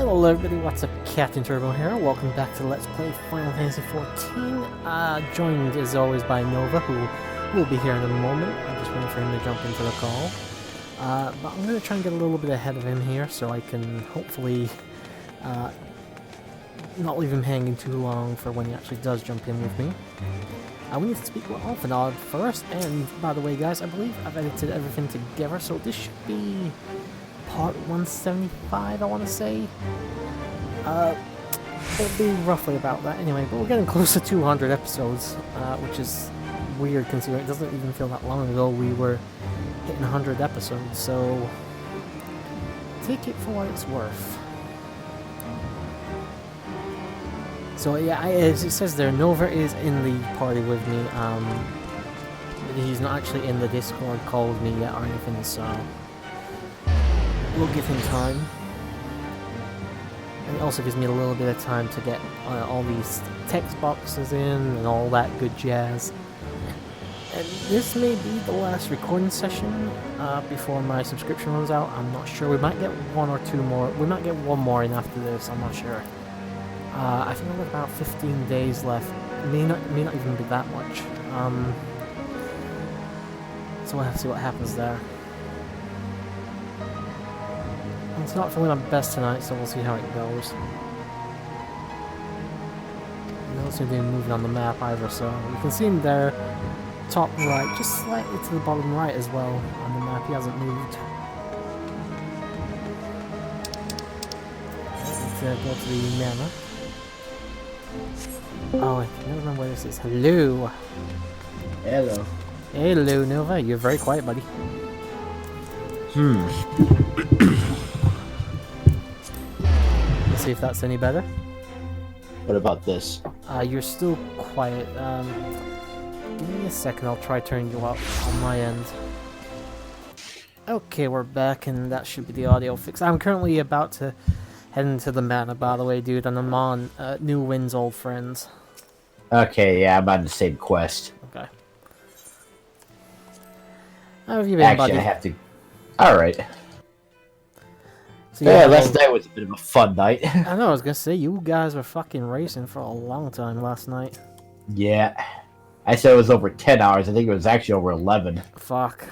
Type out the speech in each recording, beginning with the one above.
Hello everybody, what's up? CaptainTurbo here. Welcome back to Let's Play Final Fantasy XIV. Joined as always by Nova, who will be here in a moment. I'm just waiting for him to jump into the call. But I'm going to try and get a little bit ahead of him here so I can hopefully not leave him hanging too long for when he actually does jump in with me. We need to speak with Alphanod first, and by the way guys, I believe I've edited everything together, so this should be part 175, I want to say. It'll be roughly about that anyway, but we're getting close to 200 episodes, which is weird considering it doesn't even feel that long ago we were hitting 100 episodes, so take it for what it's worth. So yeah, as it says there, Nova is in the party with me. He's not actually in the Discord call with me yet or anything, so we'll give him time. And it also gives me a little bit of time to get all these text boxes in and all that good jazz. And this may be the last recording session before my subscription runs out. I'm not sure. We might get one or two more. We might get one more in after this. I'm not sure. I think I've got about 15 days left. May not even be that much. So we'll have to see what happens there. It's not feeling my best tonight, so we'll see how it goes. I don't see him moving on the map either, so you can see him there, top right, just slightly to the bottom right as well on the map. He hasn't moved. Let's go to the manor. Oh, I can't remember where this is. Hello. Hello. Hello, Nova. You're very quiet, buddy. Let's see if that's any better. What about this? You're still quiet. Give me a second. I'll try turning you up on my end. Okay, we're back, and that should be the audio fix. I'm currently about to head into the manor, by the way, dude, and I'm on New Wind's old friends. Okay, yeah, I'm on the same quest. Okay. How have you been, Actually, buddy? I have to... Alright. So yeah, last night was a bit of a fun night. I know, I was gonna say, you guys were fucking racing for a long time last night. Yeah. I said it was over 10 hours. I think it was actually over 11. Fuck.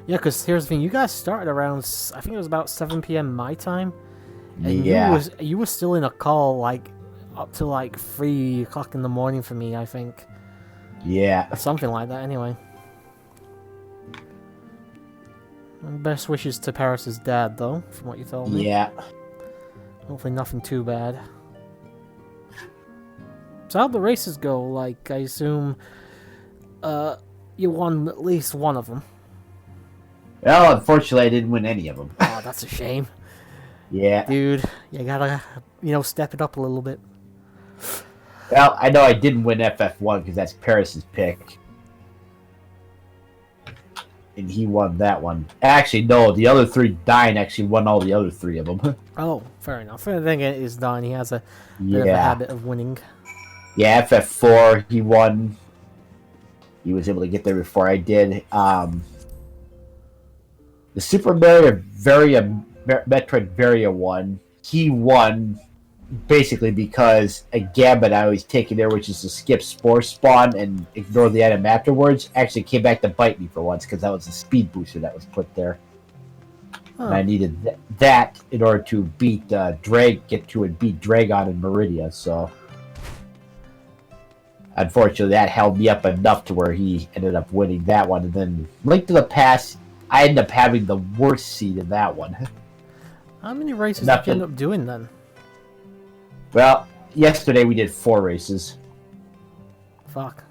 Yeah, because here's the thing, you guys started around, I think it was about 7 PM my time. And yeah. You were still in a call, like, up to like 3 o'clock in the morning for me, I think. Yeah. Something like that, anyway. Best wishes to Paris's dad, though, from what you told me. Yeah. Hopefully nothing too bad. So how'd the races go? Like, I assume you won at least one of them. Well, unfortunately, I didn't win any of them. Oh, that's a shame. Yeah. Dude, you gotta, step it up a little bit. Well, I know I didn't win FF1 because that's Paris's pick. And he won that one. Actually, no, the other 3, Dine actually won all the other 3 of them. Oh, fair enough. I think it is Don. He has a bit of a habit of winning. Yeah, FF4, he won. He was able to get there before I did. The Super Mario Metroid Varia one, he won basically because a Gambit I was taking there, which is to skip Spore Spawn and ignore the item afterwards, actually came back to bite me for once because that was a speed booster that was put there. Huh. And I needed that in order to beat get to and beat Dragon and Meridia, so unfortunately that held me up enough to where he ended up winning that one. And then Link to the Past, I ended up having the worst seed in that one. How many races did you end up doing then? Well, yesterday we did 4 races. Fuck.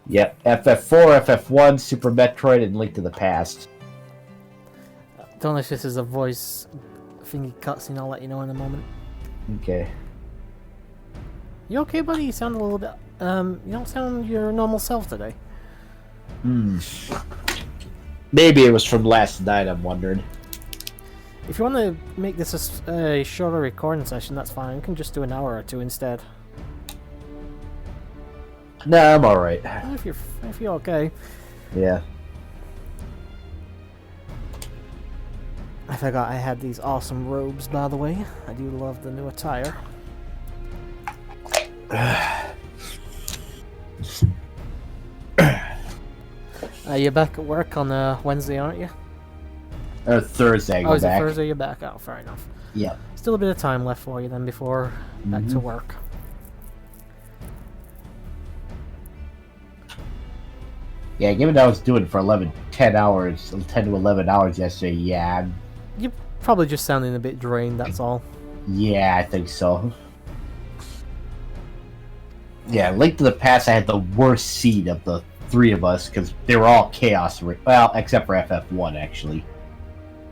Yep, FF4, FF1, Super Metroid, and Link to the Past. Don't know if this is a voice thingy cutscene, I'll let you know in a moment. Okay. You okay, buddy? You sound a little bit, you don't sound your normal self today. Maybe it was from last night, I'm wondering. If you want to make this a shorter recording session, that's fine. We can just do an hour or 2 instead. No, I'm alright. If you're okay. Yeah. I forgot I had these awesome robes, by the way. I do love the new attire. You're back at work on Wednesday, aren't you? Thursday, I go Oh, is back. it Thursday you're back? Oh, fair enough. Yeah. Still a bit of time left for you then before back to work. Yeah, given I was doing it for 10 hours, 10 to 11 hours yesterday, yeah. You're probably just sounding a bit drained, that's all. Yeah, I think so. Yeah, Link to the Past, I had the worst seed of the three of us, because they were all Chaos, well, except for FF1, actually.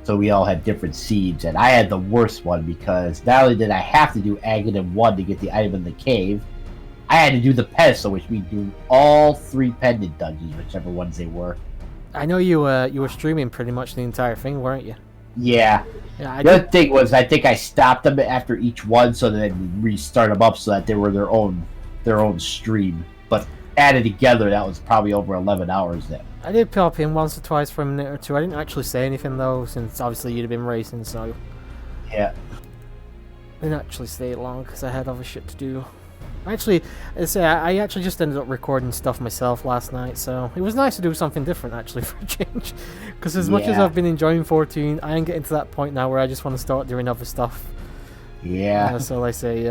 So we all had different seeds, and I had the worst one, because not only did I have to do Aghanim 1 to get the item in the cave, I had to do the pedestal, which means doing all 3 pendant dungeons, whichever ones they were. I know you were streaming pretty much the entire thing, weren't you? Yeah. Yeah. The other thing was, I think I stopped them after each one, so then restart them up so that they were their own stream. But added together, that was probably over 11 hours then. I did pop in once or twice for a minute or two. I didn't actually say anything though, since obviously you'd have been racing, so Yeah. I didn't actually stay long because I had other shit to do. Actually, I actually just ended up recording stuff myself last night, so it was nice to do something different actually for a change. Because as much as I've been enjoying 14, I am getting to that point now where I just want to start doing other stuff. Yeah. So like I say,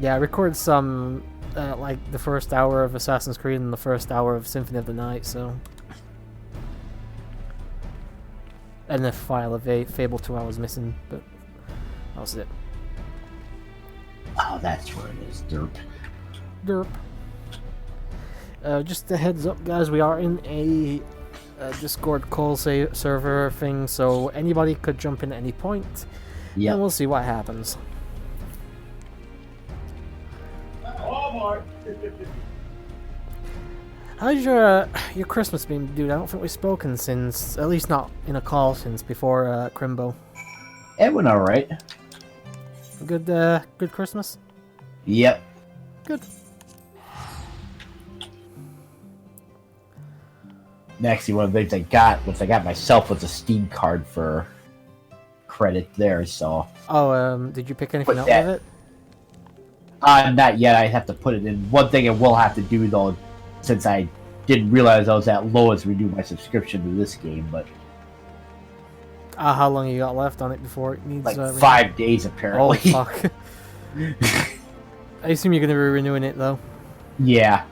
yeah, I recorded some like the first hour of Assassin's Creed and the first hour of Symphony of the Night, so. And the file of Fable 2 I was missing, but that was it. Oh, that's where it is. Derp. Derp. Just a heads up, guys, we are in a Discord call server thing, so anybody could jump in at any point. Yeah. And we'll see what happens. Walmart. How's your Christmas been, dude? I don't think we've spoken since, at least not in a call since before Crimbo. It went alright. Good Christmas? Yep. Good. Actually, one of the things I got, which I got myself, was a Steam card for credit there, so. Oh, did you pick anything up that- with it? Not yet. I have to put it in. One thing I will have to do, though, since I didn't realize I was that low, is renew my subscription to this game, but. How long you got left on it before it needs... Like 5 days, apparently. Oh, fuck. I assume you're going to be renewing it, though. Yeah.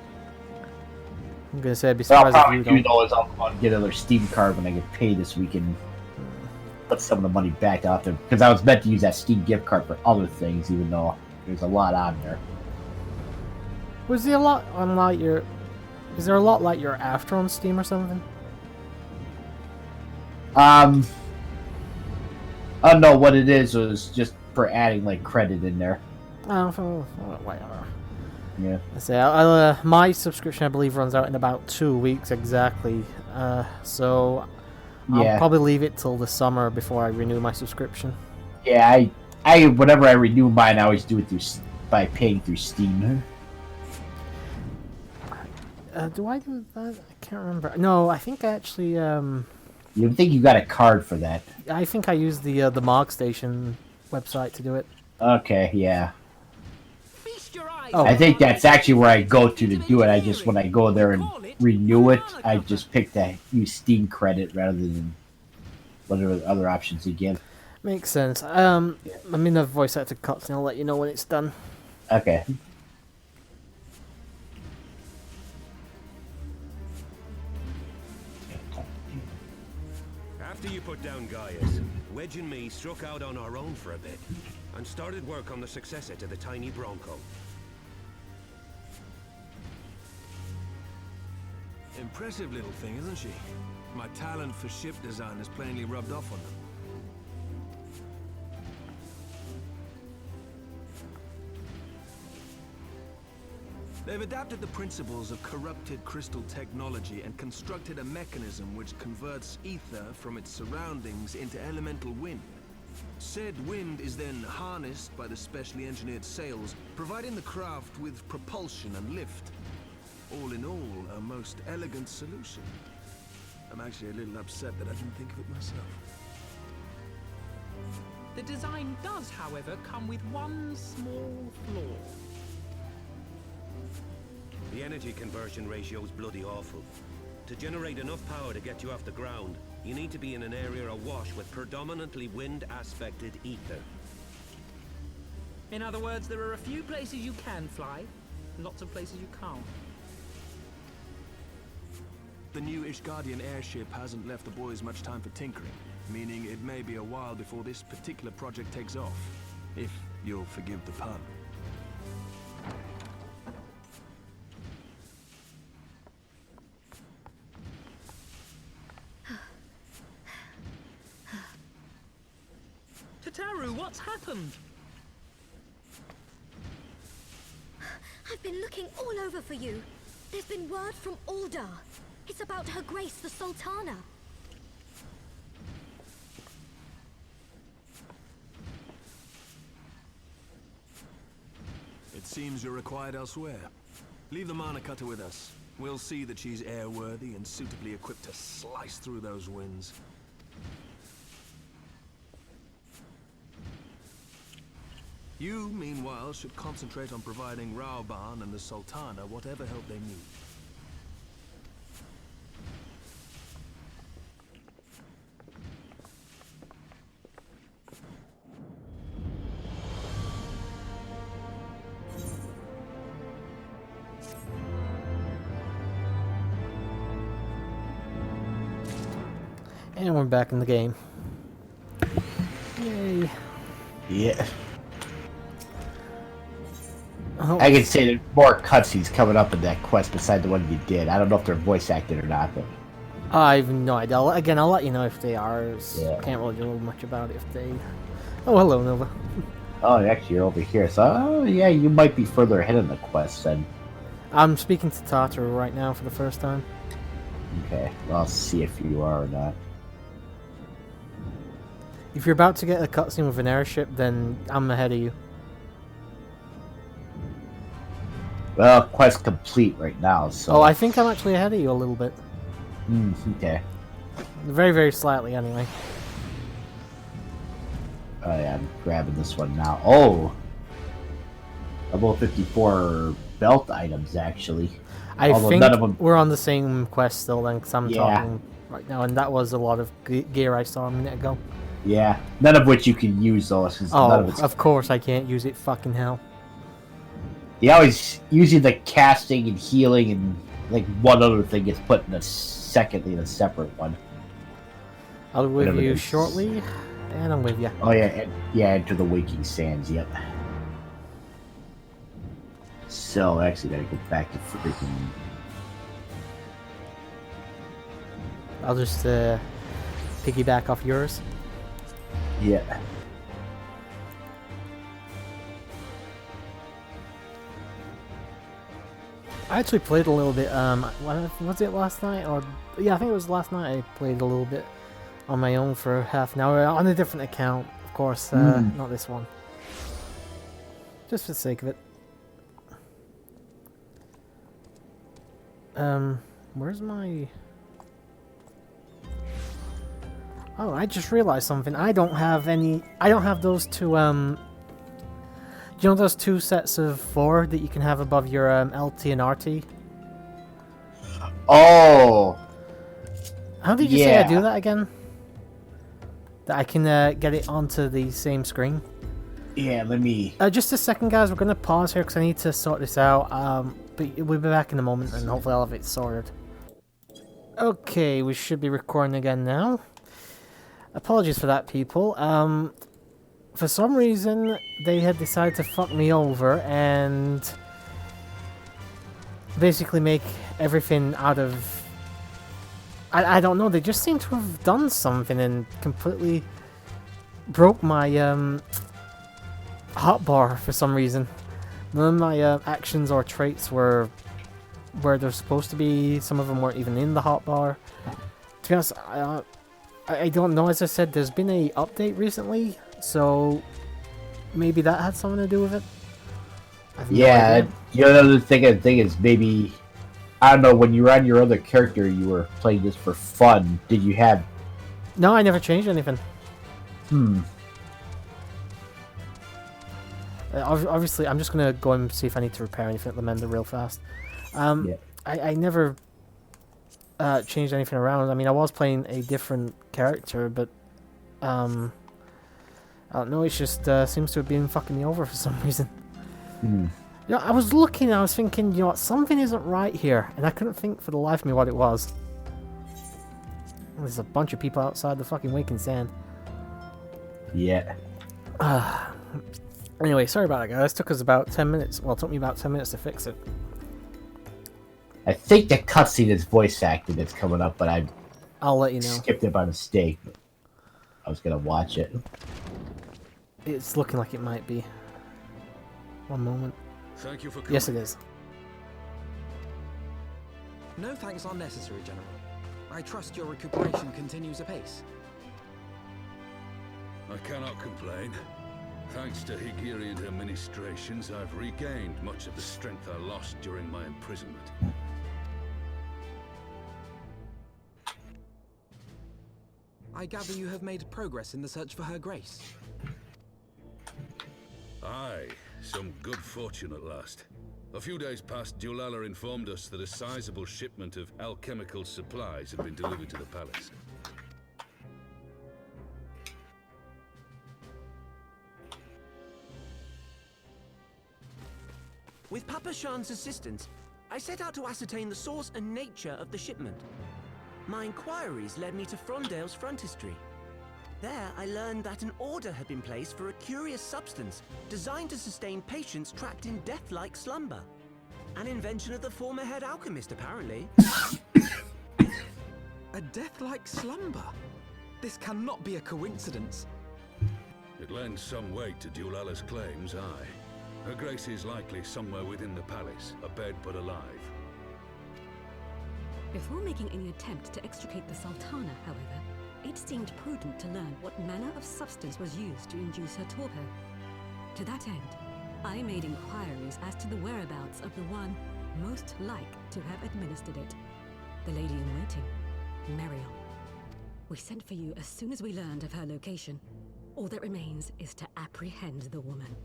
I'm going to say I'd be What I'll surprised if probably you do, don't. though, is I'll get another Steam card when I get paid this week and put some of the money back out there. Because I was meant to use that Steam gift card for other things, even though there's a lot on there. Was there a lot on like your... Is there a lot like your after on Steam or something? I don't know what it is. It was just for adding, like, credit in there. Whatever. Yeah. I say, my subscription, I believe, runs out in about 2 weeks exactly. So I'll probably leave it till the summer before I renew my subscription. Yeah, I whenever I renew mine, I always do it by paying through Steam. Do I do that? I can't remember. No, I think I actually... You think you got a card for that? I think I used the Mog Station website to do it. Okay, yeah. Oh. I think that's actually where I go to do it. I just, when I go there and renew it, I just pick to use Steam credit rather than whatever other options you give. Makes sense. I'm in a voice actor cutscene. I'll let you know when it's done. Okay. After you put down Gaius, Wedge and me struck out on our own for a bit and started work on the successor to the tiny Bronco. Impressive little thing, isn't she? My talent for ship design has plainly rubbed off on them. They've adapted the principles of corrupted crystal technology and constructed a mechanism which converts ether from its surroundings into elemental wind. Said wind is then harnessed by the specially engineered sails, providing the craft with propulsion and lift. All in all, a most elegant solution. I'm actually a little upset that I didn't think of it myself. The design does, however, come with one small flaw. The energy conversion ratio is bloody awful. To generate enough power to get you off the ground, you need to be in an area awash with predominantly wind-aspected ether. In other words, there are a few places you can fly, lots of places you can't. The new Ishgardian airship hasn't left the boys much time for tinkering, meaning it may be a while before this particular project takes off, if you'll forgive the pun. Tataru, what's happened? I've been looking all over for you. There's been word from Aldar. It's about Her Grace the Sultana. It seems you're required elsewhere. Leave the Mana Cutter with us. We'll see that she's airworthy and suitably equipped to slice through those winds. You, meanwhile, should concentrate on providing Raoban and the Sultana whatever help they need. And we're back in the game. Yay. Yeah. Oh, I can say there's more cutscenes coming up in that quest beside the one you did. I don't know if they're voice acted or not, but I have no idea. Again, I'll let you know if they are. Yeah. Can't really do much about it if they... Oh, hello, Nova. oh, actually you're over here. So, oh yeah, you might be further ahead in the quest then. I'm speaking to Tataru right now for the first time. Okay, well, I'll see if you are or not. If you're about to get a cutscene with an airship, then I'm ahead of you. Well, quest complete right now, so... Oh, I think I'm actually ahead of you a little bit. Okay. Very, very slightly, anyway. Oh yeah, I'm grabbing this one now. Oh! Level 54 belt items, actually. I Although think none of them... we're on the same quest still then, because I'm Yeah. talking right now, and that was a lot of gear I saw a minute ago. Yeah, none of which you can use, though. Since none Oh, of it's... of course I can't use it, fucking hell. They always... Usually the casting and healing and, like, one other thing gets put in a separate one. I'll be with Whatever it you is. shortly, and I'm with you. Oh yeah, enter the Waking Sands, yep. So, actually gotta go back to freaking... I'll just piggyback off yours. Yeah. I actually played a little bit, was it last night? Or yeah, I think it was last night I played a little bit on my own for half an hour, on a different account, of course, not this one. Just for the sake of it. Where's my... Oh, I just realized something. I don't have those two, do you know those two sets of 4 that you can have above your LT and RT? Oh! How did you say I do Yeah. that again? That I can get it onto the same screen? Yeah, let me... Just a second, guys. We're going to pause here because I need to sort this out. But we'll be back in a moment and hopefully I'll have it sorted. Okay, we should be recording again now. Apologies for that, people. For some reason, they had decided to fuck me over and basically make everything out of... I don't know, they just seem to have done something and completely broke my hotbar for some reason. None of my actions or traits were where they're supposed to be. Some of them weren't even in the hotbar. To be honest, I don't know. As I said, there's been a update recently, so maybe that had something to do with it. I have no Yeah, idea. you know, another thing I think is maybe... I don't know, when you were on your other character, you were playing this for fun. Did you have... No, I never changed anything. Obviously, I'm just gonna go and see if I need to repair anything at the mender real fast. I never changed anything around. I mean, I was playing a different character, but I don't know. It just seems to have been fucking me over for some reason. You know, I was looking, I was thinking, you know what, something isn't right here, and I couldn't think for the life of me what it was. There's a bunch of people outside the fucking Waking Sand. Yeah. Anyway, sorry about that, guys. It took us about 10 minutes. Well, it took me about 10 minutes to fix it. I think the cutscene is voice acted that's coming up, but I'll let you know. skipped it by mistake. I was gonna watch it. It's looking like it might be. One moment. Thank you for coming. Yes, it is. No thanks are necessary, General. I trust your recuperation continues apace. I cannot complain. Thanks to Higirian administrations, I've regained much of the strength I lost during my imprisonment. I gather you have made progress in the search for Her Grace. Aye, some good fortune at last. A few days past, Dulala informed us that a sizable shipment of alchemical supplies had been delivered to the palace. With Papa Shan's assistance, I set out to ascertain the source and nature of the shipment. My inquiries led me to Frondale's frontistery. There, I learned that an order had been placed for a curious substance designed to sustain patients trapped in death-like slumber. An invention of the former head alchemist, apparently. A death-like slumber? This cannot be a coincidence. It lends some weight to Dulala's claims, aye. Her Grace is likely somewhere within the palace, abed but alive. Before making any attempt to extricate the Sultana, however, it seemed prudent to learn what manner of substance was used to induce her torpor. To that end, I made inquiries as to the whereabouts of the one most like to have administered it. The lady in waiting, Muriel. We sent for you as soon as we learned of her location. All that remains is to apprehend the woman.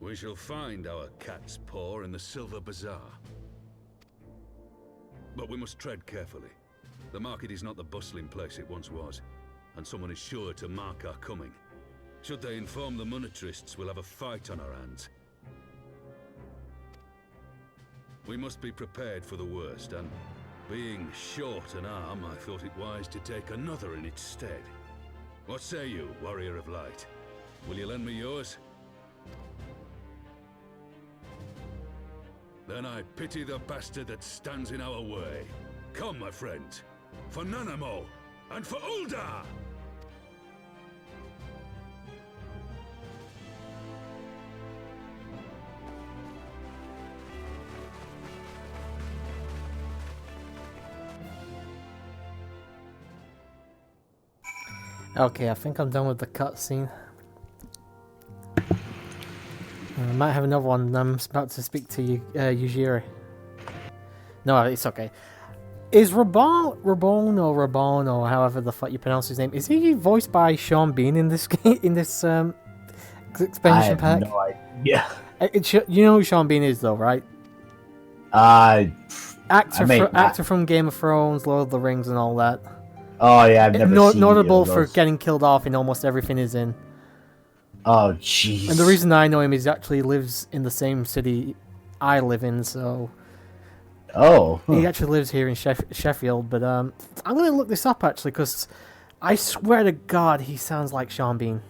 We shall find our cat's paw in the Silver Bazaar. But we must tread carefully. The market is not the bustling place it once was, and someone is sure to mark our coming. Should they inform the monetarists, we'll have a fight on our hands. We must be prepared for the worst, and being short an arm, I thought it wise to take another in its stead. What say you, Warrior of Light? Will you lend me yours? Then I pity the bastard that stands in our way. Come, my friends, for Nanamo and for Uldar! Okay, I think I'm done with the cutscene. I might have another one. I'm about to speak to you, Yujiro. No, it's okay. Is Rabon, or however the fuck you pronounce his name, is he voiced by Sean Bean in this game, in this expansion pack? No idea. You know who Sean Bean is, though, right? Actor from Game of Thrones, Lord of the Rings, and all that. Oh yeah, I've never seen notable those. for getting killed off in almost everything he's in. Oh jeez. And the reason I know him is he actually lives in the same city I live in, so... Oh. Huh. He actually lives here in Sheffield, but I'm going to look this up, actually, because I swear to God he sounds like Sean Bean.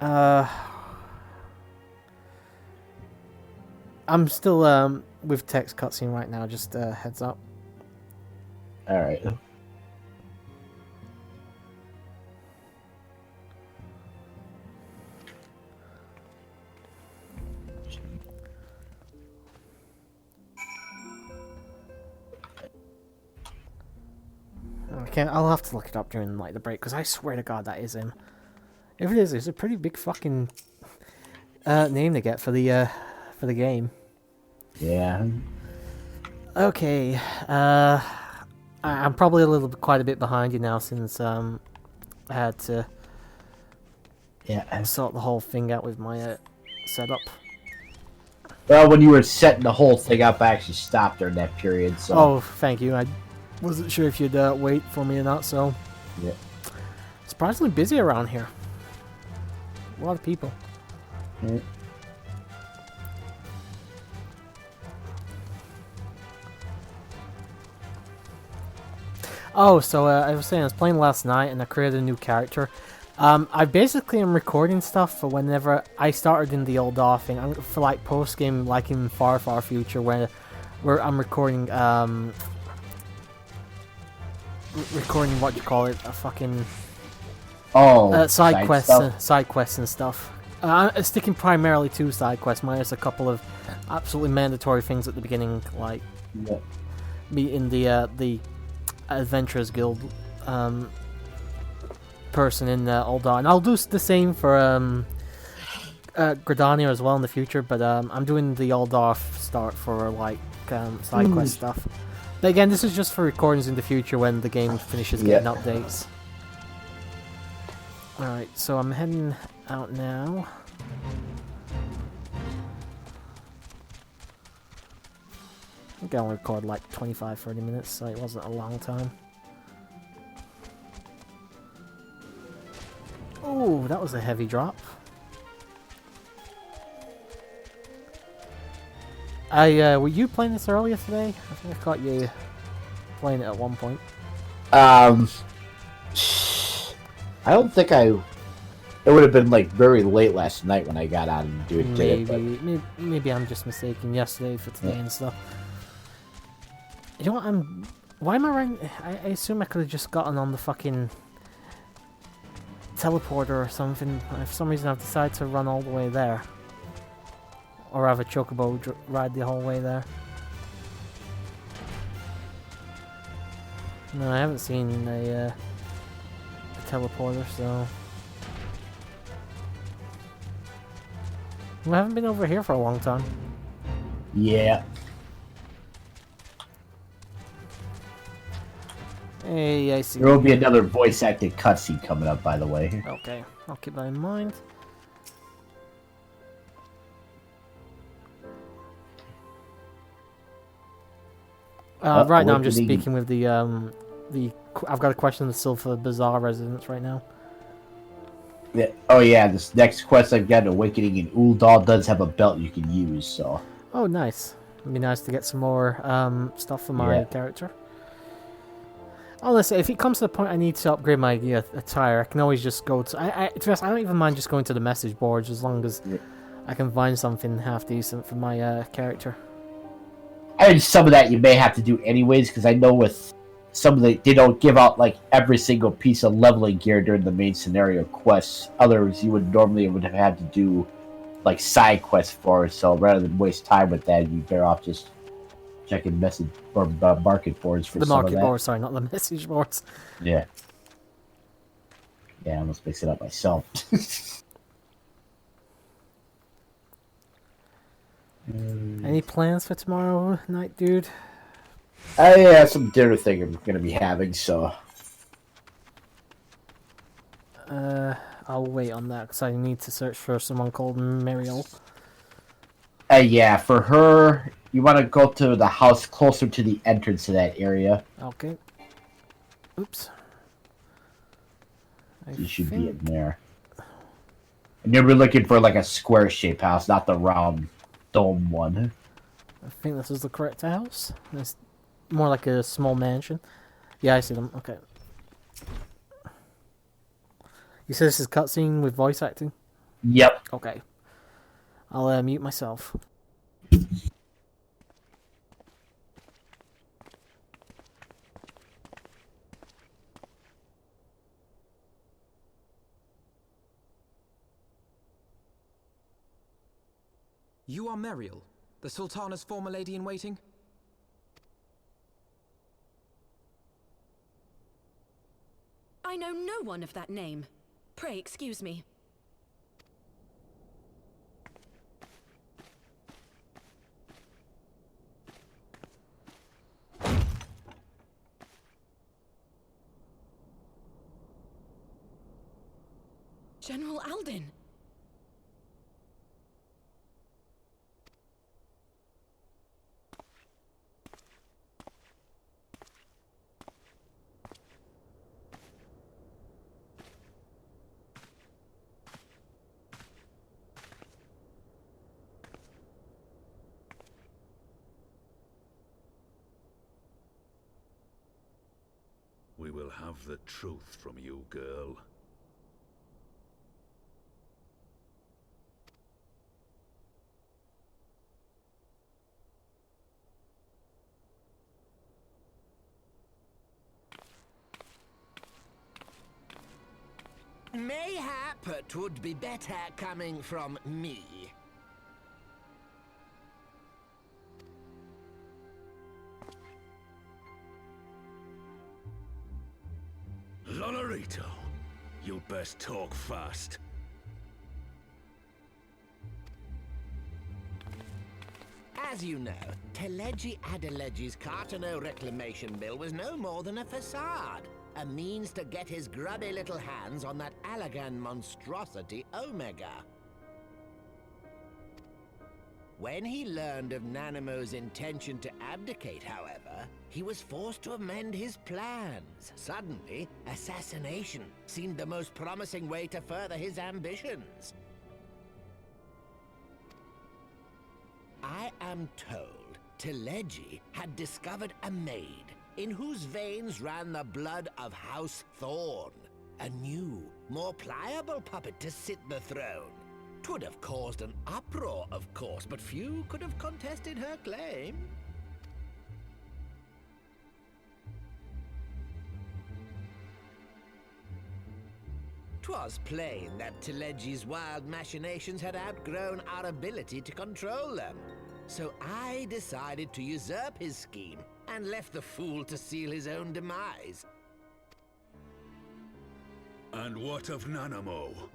I'm still with text cutscene right now, just heads up. Alright. I'll have to look it up during like the break, because I swear to God that is him. If it is, it's a pretty big fucking name to get for the game. Yeah. Okay. I'm probably quite a bit behind you now, since I had to sort the whole thing out with my setup. Well, when you were setting the whole thing up, I actually stopped during that period. So. Oh, thank you. I wasn't sure if you'd wait for me or not, so... Yeah. Surprisingly busy around here. A lot of people. Yeah. Oh, so I was saying I was playing last night and I created a new character. I basically am recording stuff for whenever I started in the old DAW thing. For like post game, like in far future, where I'm recording recording what you call it, a fucking side quests and stuff. Sticking primarily to side quests, minus a couple of absolutely mandatory things at the beginning, like meeting the Adventurers Guild person in Old Dawn. And I'll do the same for Gridania as well in the future, but I'm doing the Old Dawn start for like side quest stuff. But again, this is just for recordings in the future when the game finishes getting updates. Alright, so I'm heading out now. I think I only recorded like 25-30 minutes, so it wasn't a long time. Oh, that was a heavy drop. Were you playing this earlier today? I think I caught you playing it at one point. I don't think it would have been like very late last night when I got out and did it. Maybe I'm just mistaken yesterday for today and stuff. You know what? Why am I running? I assume I could have just gotten on the fucking teleporter or something. For some reason, I've decided to run all the way there, or have a chocobo ride the whole way there. No, I haven't seen a teleporter, so I haven't been over here for a long time. Yeah. Hey, I see. There will be another voice acted cutscene coming up, by the way. Okay, I'll keep that in mind. Right now, I'm just speaking with the I've got a question on the Silver Bazaar residents right now. Yeah. Oh yeah, this next quest I've got, Awakening in Uldal, does have a belt you can use. So. Oh, nice. It'd be nice to get some more stuff for my character. Oh, listen, if it comes to the point I need to upgrade my attire, I can always just go to... to be honest, I don't even mind just going to the message boards as long as I can find something half decent for my character. I mean, some of that you may have to do anyways, because I know with some of they don't give out like every single piece of leveling gear during the main scenario quests. Others you would normally have had to do like side quests for, so rather than waste time with that, you'd better off just checking message or market boards for the some market of that. boards, sorry, not the message boards. Yeah. Yeah, I almost mixed it up myself. Any plans for tomorrow night, dude? I have some dinner thing I'm going to be having, so... I'll wait on that, because I need to search for someone called Mariel. Yeah, for her, you want to go to the house closer to the entrance to that area. Okay. Oops. You should be in there. And you'll be looking for like a square-shaped house, not the round dome one. I think this is the correct house. It's more like a small mansion. Yeah, I see them. Okay. You said this is cutscene with voice acting? Yep. Okay. I'll mute myself. You are Mariel, the Sultana's former lady-in-waiting? I know no one of that name. Pray excuse me. General Alden! We will have the truth from you, girl. Mayhap it would be better coming from me. Lonorito, you'd best talk fast. As you know, Teleji Adeleji's Cartano reclamation bill was no more than a facade. A means to get his grubby little hands on that Allagan monstrosity Omega. When he learned of Nanamo's intention to abdicate, however, he was forced to amend his plans. Suddenly, assassination seemed the most promising way to further his ambitions. I am told Teleji had discovered a maid in whose veins ran the blood of House Thorn. A new, more pliable puppet to sit the throne. 'Twould have caused an uproar, of course, but few could have contested her claim. 'Twas plain that Teleji's wild machinations had outgrown our ability to control them. So I decided to usurp his scheme and left the fool to seal his own demise. And what of Nanamo?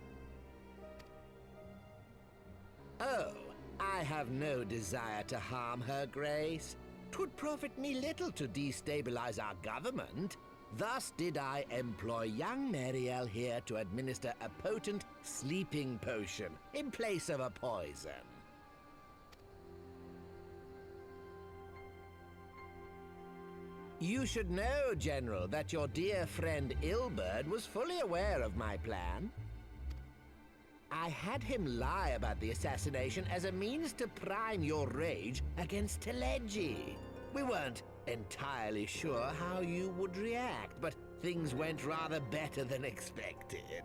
Oh, I have no desire to harm her grace. 'Twould profit me little to destabilize our government. Thus did I employ young Mariel here to administer a potent sleeping potion in place of a poison. You should know, General, that your dear friend Ilberd was fully aware of my plan. I had him lie about the assassination as a means to prime your rage against Teleji. We weren't entirely sure how you would react, but things went rather better than expected.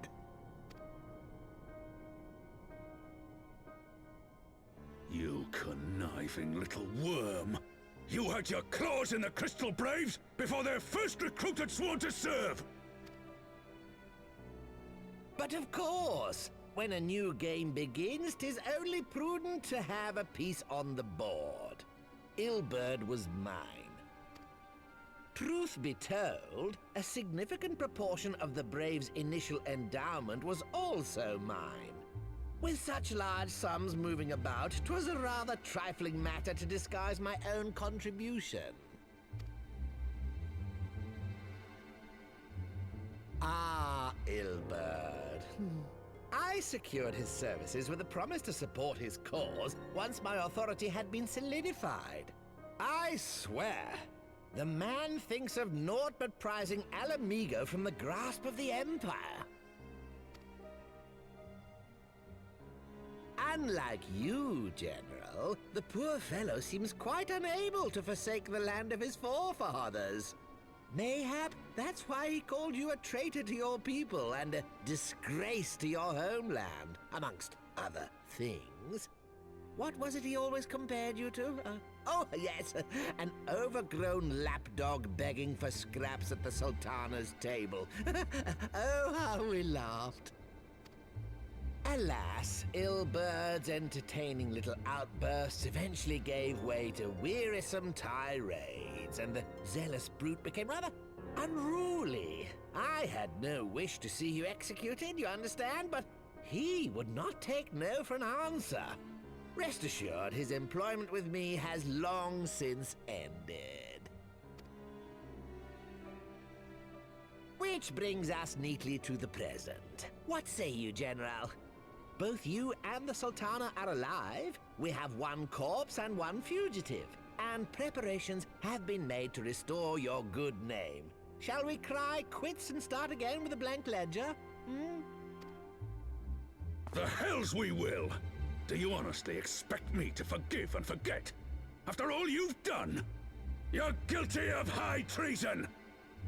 You conniving little worm! You had your claws in the Crystal Braves before their first recruit had sworn to serve! But of course, when a new game begins, 'tis only prudent to have a piece on the board. Ilberd was mine. Truth be told, a significant proportion of the Braves' initial endowment was also mine. With such large sums moving about, 'twas a rather trifling matter to disguise my own contribution. Ah, Ilberd. I secured his services with a promise to support his cause once my authority had been solidified. I swear, the man thinks of naught but prizing Alamigo from the grasp of the Empire. Unlike you, General, the poor fellow seems quite unable to forsake the land of his forefathers. Mayhap that's why he called you a traitor to your people and a disgrace to your homeland, amongst other things. What was it he always compared you to? Oh, yes, an overgrown lapdog begging for scraps at the Sultana's table. Oh, how we laughed. Alas, Ilberd's entertaining little outbursts eventually gave way to wearisome tirades, and the zealous brute became rather unruly. I had no wish to see you executed, you understand, but he would not take no for an answer. Rest assured, his employment with me has long since ended. Which brings us neatly to the present. What say you, General? Both you and the Sultana are alive. We have one corpse and one fugitive. And preparations have been made to restore your good name. Shall we cry quits and start again with a blank ledger? The hells we will! Do you honestly expect me to forgive and forget? After all you've done? You're guilty of high treason!